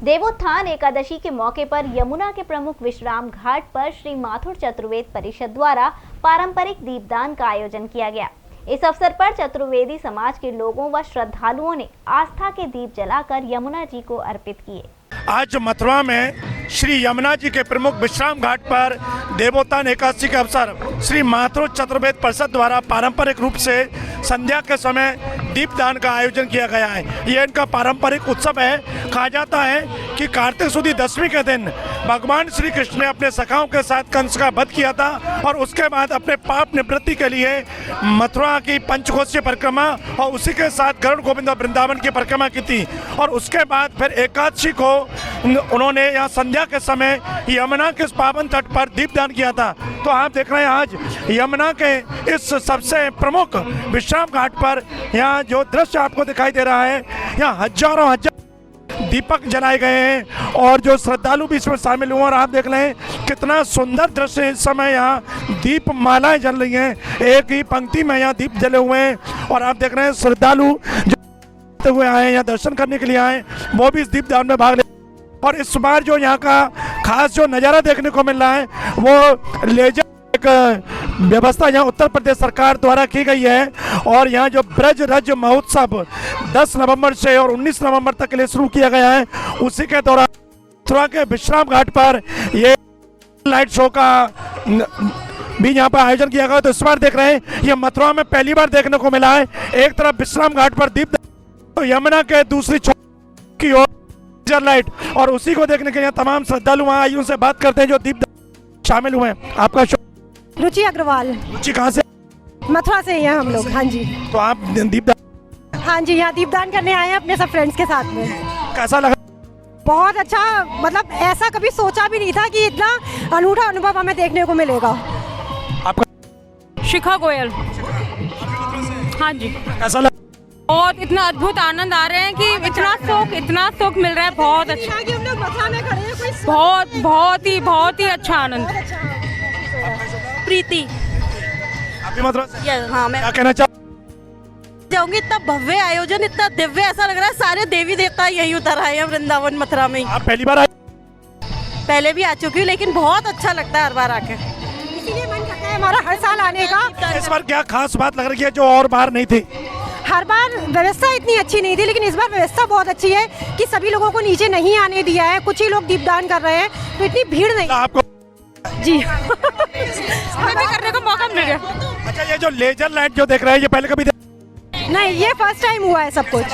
देवोत्थान एकादशी के मौके पर यमुना के प्रमुख विश्राम घाट पर श्री माथुर चतुर्वेद परिषद द्वारा पारंपरिक दीपदान का आयोजन किया गया। इस अवसर पर चतुर्वेदी समाज के लोगों व श्रद्धालुओं ने आस्था के दीप जलाकर यमुना जी को अर्पित किए। आज मथुरा में श्री यमुना जी के प्रमुख विश्राम घाट पर देवोत्थान एकादशी के अवसर श्री माथुर चतुर्वेद परिषद द्वारा पारंपरिक रूप से संध्या के समय दीपदान का आयोजन किया गया है। यह इनका पारंपरिक उत्सव है। कहा जाता है कि कार्तिक शुद्ध दशमी के दिन भगवान श्री कृष्ण ने अपने सखाओं के साथ कंस का वध किया था और उसके बाद अपने पाप निवृत्ति के लिए मथुरा की पंचकोशीय परिक्रमा और उसी के साथ गरुड़ गोविंद और वृंदावन की परिक्रमा की थी और उसके बाद फिर एकादशी को उन्होंने यहाँ संध्या के समय यमुना के इस पावन तट पर दीपदान किया था। तो आप देख रहे हैं आज यमुना के इस सबसे प्रमुख विश्राम घाट पर यहाँ जो दृश्य आपको दिखाई दे रहा है, यहाँ हजारों दीपक जलाए गए हैं और जो श्रद्धालु भी इसमें शामिल हुए और आप देख रहे हैं कितना सुंदर दृश्य। इस समय यहाँ दीप मालाएं जल रही हैं, एक ही पंक्ति में यहाँ दीप जले हुए हैं और आप देख रहे हैं श्रद्धालु जो हुए आए यहाँ दर्शन करने के लिए आए वो भी इस दीपदान में भाग ले। और इस बार जो यहाँ का खास जो नज़ारा देखने को मिल रहा है वो लेजर एक व्यवस्था यहाँ उत्तर प्रदेश सरकार द्वारा की गई है और यहाँ जो ब्रज रज महोत्सव 10 नवंबर से और 19 नवंबर तक के लिए शुरू किया गया है, उसी के दौरान मथुरा के विश्राम घाट पर ये लाइट शो का भी यहाँ पर आयोजन किया गया। तो इस बार देख रहे हैं ये मथुरा में पहली बार देखने को मिला है। एक तरफ विश्राम घाट पर दीप तो यमुना के दूसरी की ओर लाइट और उसी को देखने के लिए तमाम श्रद्धालु वहाँ आयु से बात करते हैं जो दीप शामिल हुए हैं। आपका रुचि अग्रवाल। रुचि कहाँ से? मथुरा से ही हैं हम लोग। हाँ जी। तो आप दीपदान? हाँ जी, यहाँ दीपदान करने आए हैं अपने सब फ्रेंड्स के साथ में। कैसा लगा? बहुत अच्छा, मतलब ऐसा कभी सोचा भी नहीं था कि इतना अनूठा अनुभव हमें देखने को मिलेगा। आपका? शिखा गोयल। हाँ जी। कैसा लगा? बहुत इतना अद्भुत आनंद आ रहे हैं कि इतना सुख मिल रहा है। बहुत अच्छा। हम लोग मथुरा में खड़े हैं, बहुत ही अच्छा आनंद। प्रीति। आप भी मथुरा से? हाँ, मैं क्या कहना जाऊंगी। इतना भव्य आयोजन, इतना दिव्य, ऐसा लग रहा है सारे देवी देवता यही उतर आए हैं वृंदावन मथुरा में। आप पहली बार आए? पहले भी आ चुकी हूँ लेकिन बहुत अच्छा लगता है हर बार आके, इसीलिए मन करता है हमारा हर साल आने का। इस बार क्या खास बात लग रही है जो और बार नहीं थी? हर बार व्यवस्था इतनी अच्छी नहीं थी लेकिन इस बार व्यवस्था बहुत अच्छी है कि सभी लोगों को नीचे नहीं आने दिया है। कुछ ही लोग दीपदान कर रहे हैं तो इतनी भीड़ नहीं। आपको जी हमें भी करने का मौका मिल गया। अच्छा, ये जो लेजर लाइट जो देख रहे हैं ये पहले कभी नहीं, ये फर्स्ट टाइम हुआ है सब कुछ।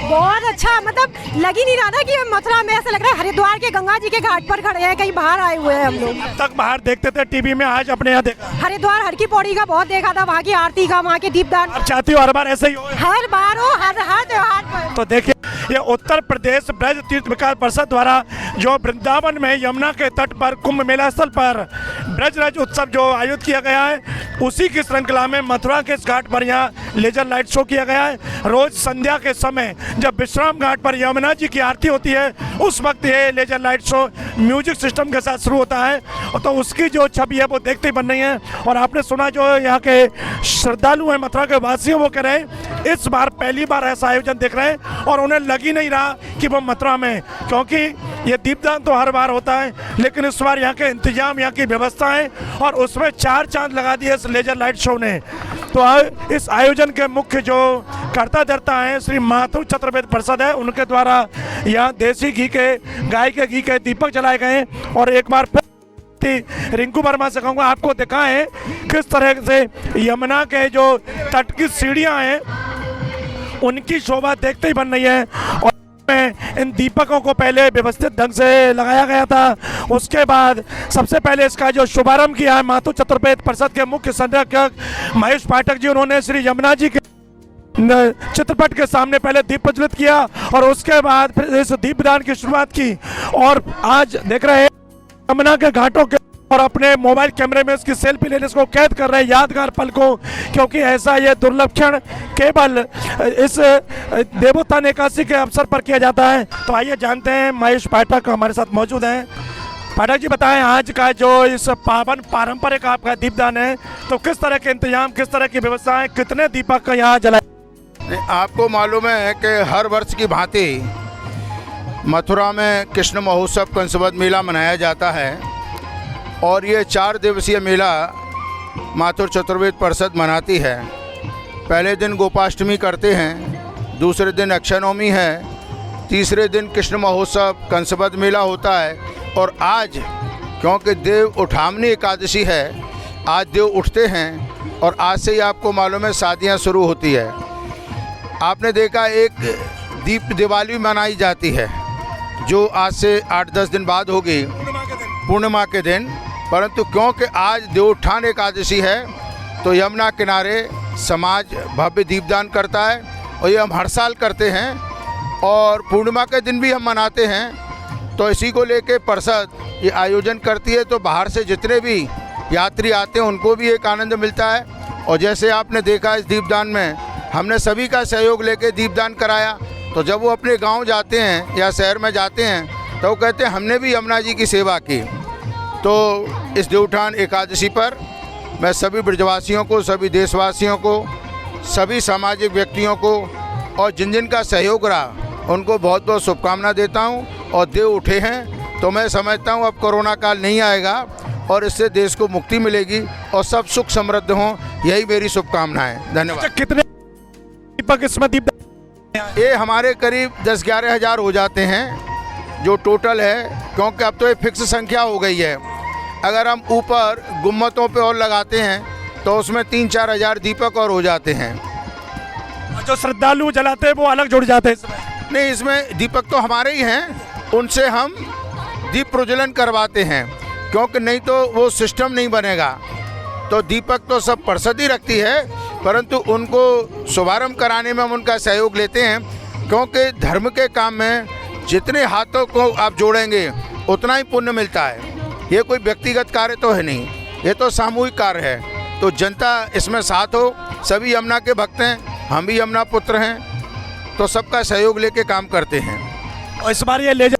बहुत अच्छा, मतलब लग ही नहीं रहा था कि हम मथुरा में, ऐसा लग रहा है हरिद्वार के गंगा जी के घाट पर खड़े हैं, कहीं बाहर आए हुए हैं हम लोग। अब तक बाहर देखते थे टीवी में, आज अपने यहाँ देखा। हरिद्वार हर की पौड़ी का बहुत देखा था, वहाँ की आरती का, वहाँ के दीपदान। आप चाहती हो हर बार ऐसे ही हो? हर बार हो, हर त्योहार पर। तो देखिए ये उत्तर प्रदेश ब्रज तीर्थ विकास परिषद द्वारा जो वृंदावन में यमुना के तट पर कुंभ मेला स्थल पर ब्रज रज उत्सव जो आयोजित किया गया है, उसी की श्रृंखला में मथुरा के इस घाट पर यहाँ लेजर लाइट शो किया गया है। रोज संध्या के समय जब विश्राम घाट पर यमुना जी की आरती होती है उस वक्त ये laser light show music system के साथ शुरू होता है। तो उसकी जो छवि है वो देखते ही बन रही है। और आपने सुना जो यहाँ के श्रद्धालु हैं मथुरा के वासी वो कह रहे हैं इस बार पहली बार ऐसा आयोजन देख रहे हैं और उन्हें लग ही नहीं रहा कि वो मथुरा में, क्योंकि ये दीपदान तो हर बार होता है लेकिन इस बार यहाँ के इंतजाम, यहाँ की व्यवस्थाएं और उसमें 4 चांद लगा दिए इस लेजर लाइट शो ने। तो इस आयोजन के मुख्य जो कर्ता धर्ता हैं श्री माथुर चतुर्वेद परिषद है, उनके द्वारा यहाँ देसी घी के, गाय के घी के दीपक जलाए गए। और एक बार फिर रिंकू वर्मा से कहूँगा आपको दिखाएं किस तरह से यमुना के जो तट की सीढ़ियाँ हैं उनकी शोभा देखते ही बन रही है। और इन दीपकों को पहले व्यवस्थित ढंग से लगाया गया था, उसके बाद सबसे पहले इसका जो शुभारंभ किया है माथुर चतुर्वेद परिषद के मुख्य संरक्षक महेश पाठक जी, उन्होंने श्री यमुना जी के चित्रपट के सामने पहले दीप प्रज्वलित किया और उसके बाद फिर इस दीपदान की शुरुआत की। और आज देख रहे हैं यमुना के घाटों के और अपने मोबाइल कैमरे में इसकी सेल्फी लेने इसको कैद कर रहे हैं यादगार पल को, क्योंकि ऐसा ये दुर्लभ क्षण केवल इस देवोत्थान एकादशी के अवसर पर किया जाता है। तो आइए जानते हैं, महेश पाठक हमारे साथ मौजूद हैं। पाठक जी बताएं, आज का जो इस पावन पारंपरिक आपका दीपदान है तो किस तरह के इंतजाम, किस तरह की व्यवस्थाएं, कितने दीपक यहाँ जलाए? आपको मालूम है कि हर वर्ष की भांति मथुरा में कृष्ण महोत्सव कंसवद मेला मनाया जाता है और ये 4 दिवसीय मेला माथुर चतुर्वेद परिषद मनाती है। पहले दिन गोपाष्टमी करते हैं, दूसरे दिन अक्षयनवमी है, तीसरे दिन कृष्ण महोत्सव कंसवद मेला होता है और आज क्योंकि देव उठामनी एकादशी है, आज देव उठते हैं और आज से ही आपको मालूम है शादियाँ शुरू होती है। आपने देखा एक दीप दिवाली मनाई जाती है जो आज से 8-10 दिन बाद होगी, पूर्णिमा के दिन, परंतु क्योंकि आज देवोत्थान एकादशी है तो यमुना किनारे समाज भव्य दीपदान करता है और ये हम हर साल करते हैं और पूर्णिमा के दिन भी हम मनाते हैं। तो इसी को लेके परिषद ये आयोजन करती है, तो बाहर से जितने भी यात्री आते हैं उनको भी एक आनंद मिलता है। और जैसे आपने देखा इस दीपदान में हमने सभी का सहयोग लेके दीपदान कराया, तो जब वो अपने गांव जाते हैं या शहर में जाते हैं तो वो कहते हैं हमने भी यमुना जी की सेवा की। तो इस देवोत्थान एकादशी पर मैं सभी ब्रजवासियों को, सभी देशवासियों को, सभी सामाजिक व्यक्तियों को और जिन जिन का सहयोग रहा उनको बहुत बहुत शुभकामना देता हूं। और देव उठे हैं तो मैं समझता हूं अब कोरोना काल नहीं आएगा और इससे देश को मुक्ति मिलेगी और सब सुख समृद्ध हों, यही मेरी शुभकामनाएं। धन्यवाद। कितने दीपक इसमें दीप ये हमारे करीब 10-11 हज़ार हो जाते हैं जो टोटल है, क्योंकि अब तो ये फिक्स संख्या हो गई है। अगर हम ऊपर गुम्मतों पे और लगाते हैं तो उसमें 3-4 हज़ार दीपक और हो जाते हैं। जो श्रद्धालु जलाते हैं वो अलग जुड़ जाते हैं इसमें? नहीं, इसमें दीपक तो हमारे ही हैं, उनसे हम दीप प्रज्वलन करवाते हैं, क्योंकि नहीं तो वो सिस्टम नहीं बनेगा। तो दीपक तो सब परिषद ही रखती है, परंतु उनको शुभारंभ कराने में हम उनका सहयोग लेते हैं, क्योंकि धर्म के काम में जितने हाथों को आप जोड़ेंगे उतना ही पुण्य मिलता है। ये कोई व्यक्तिगत कार्य तो है नहीं, ये तो सामूहिक कार्य है। तो जनता इसमें साथ हो, सभी यमुना के भक्त हैं, हम भी यमुना पुत्र हैं, तो सबका सहयोग लेके काम करते हैं। और इस बार ये लेजर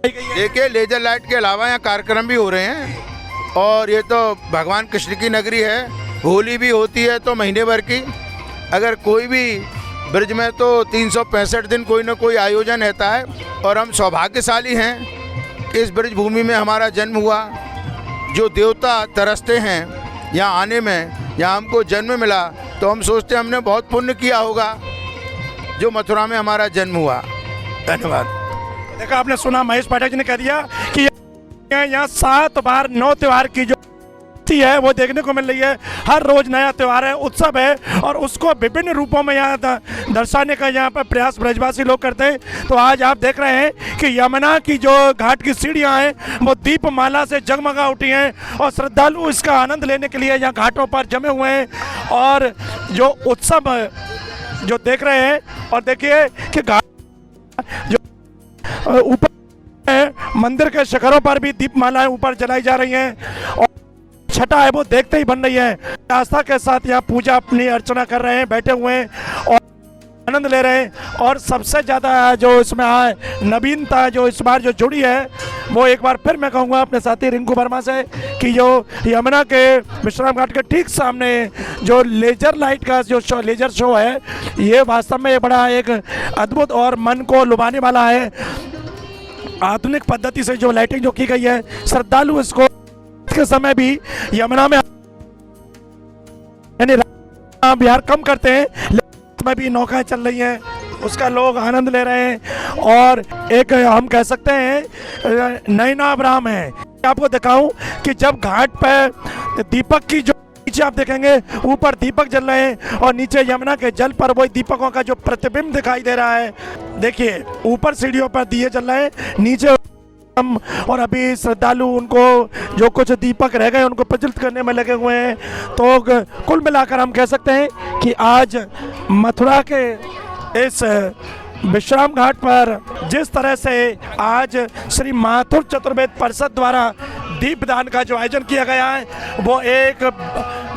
देखिए, लेजर लाइट के अलावा यहाँ कार्यक्रम भी हो रहे हैं और ये तो भगवान कृष्ण की नगरी है, होली भी होती है तो महीने भर की। अगर कोई भी ब्रज में तो 365 दिन कोई ना कोई आयोजन रहता है और हम सौभाग्यशाली हैं कि इस ब्रज भूमि में हमारा जन्म हुआ। जो देवता तरसते हैं यहाँ आने में, यहाँ हमको जन्म मिला, तो हम सोचते हैं हमने बहुत पुण्य किया होगा जो मथुरा में हमारा जन्म हुआ। धन्यवाद। देखा आपने सुना, महेश पाठक जी ने कह दिया कि यहाँ 7 बार 9 त्यौहार की जो है वो देखने को मिल रही है। हर रोज नया त्यौहार है, उत्सव है और उसको विभिन्न रूपों में यहाँ दर्शाने का यहाँ पर प्रयास ब्रजवासी लोग करते हैं। तो आज आप देख रहे हैं कि यमुना की जो घाट की सीढ़ियाँ हैं वो दीपमाला से जगमगा उठी हैं और श्रद्धालु इसका आनंद लेने के लिए यहाँ घाटों पर जमे हुए हैं और जो उत्सव जो देख रहे हैं। और देखिए कि घाट जो ऊपर मंदिर के शिखरों पर भी दीपमालाएं ऊपर जलाई जा रही हैं और छटा है वो देखते ही बन रही है। आस्था के साथ यहाँ पूजा अपनी अर्चना कर रहे हैं, बैठे हुए हैं और आनंद ले रहे हैं। और सबसे ज़्यादा जो इसमें नवीनता जो इस बार जो जुड़ी है वो एक बार फिर मैं कहूँगा अपने साथी रिंकू वर्मा से कि जो यमुना के विश्राम घाट के ठीक सामने जो लेजर लाइट का जो शो, लेजर शो है, ये वास्तव में बड़ा एक अद्भुत और मन को लुभाने वाला है। आधुनिक पद्धति से जो लाइटिंग जो की गई है, श्रद्धालु इसको के समय भी यमुना में यानी बिहार कम करते हैं, लेकिन में भी नौकाएं चल रही हैं, उसका लोग आनंद ले रहे हैं। और एक हम कह सकते हैं नयनाभिराम है। आपको दिखाऊं कि जब घाट पर दीपक की जो नीचे आप देखेंगे ऊपर दीपक जल रहे हैं और नीचे यमुना के जल पर वही दीपकों का जो प्रतिबिंब दिखाई दे रहा है। देखिए ऊपर सीढ़ियों पर दिए जल रहे हैं, नीचे और अभी श्रद्धालु उनको जो कुछ दीपक रह गए उनको प्रज्वलित करने में लगे हुए हैं। तो कुल मिलाकर हम कह सकते हैं कि आज मथुरा के इस विश्राम घाट पर जिस तरह से आज श्री माथुर चतुर्वेद परिषद द्वारा दीपदान का जो आयोजन किया गया है वो एक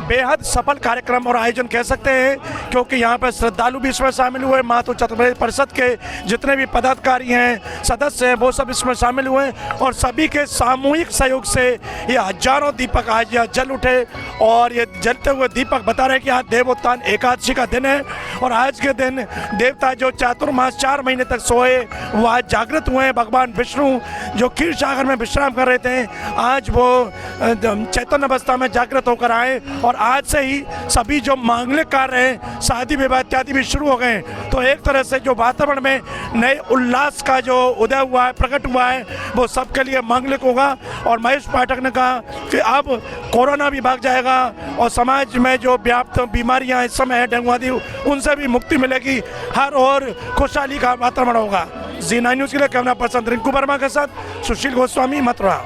बेहद सफल कार्यक्रम और आयोजन कह सकते हैं, क्योंकि यहाँ पर श्रद्धालु भी इसमें शामिल हुए। माथुर चतुर्वेदी परिषद के जितने भी पदाधिकारी हैं, सदस्य हैं, वो सब इसमें शामिल हुए और सभी के सामूहिक सहयोग से ये हजारों दीपक आज यहाँ जल उठे। और ये जलते हुए दीपक बता रहे हैं कि आज देवोत्थान एकादशी का दिन है और आज के दिन देवता जो चातुर्मास 4 महीने तक सोए वो आज जागृत हुए हैं। भगवान विष्णु जो क्षीर सागर में विश्राम कर रहे थे, आज वो चैतन्य अवस्था में जागृत होकर आए और आज से ही सभी जो मांगलिक कार्य हैं, शादी विवाह इत्यादि भी शुरू हो गए। तो एक तरह से जो वातावरण में नए उल्लास का जो उदय हुआ है, प्रकट हुआ है, वो सबके लिए मांगलिक होगा। और महेश पाठक ने कहा कि अब कोरोना भी भाग जाएगा और समाज में जो व्याप्त बीमारियां इस समय है, डेंगू आदि, उनसे भी मुक्ति मिलेगी। हर और खुशहाली का वातावरण होगा। जी9 न्यूज़ के लिए कैमरा पर्सन रिंकू वर्मा के साथ सुशील गोस्वामी, मथुरा।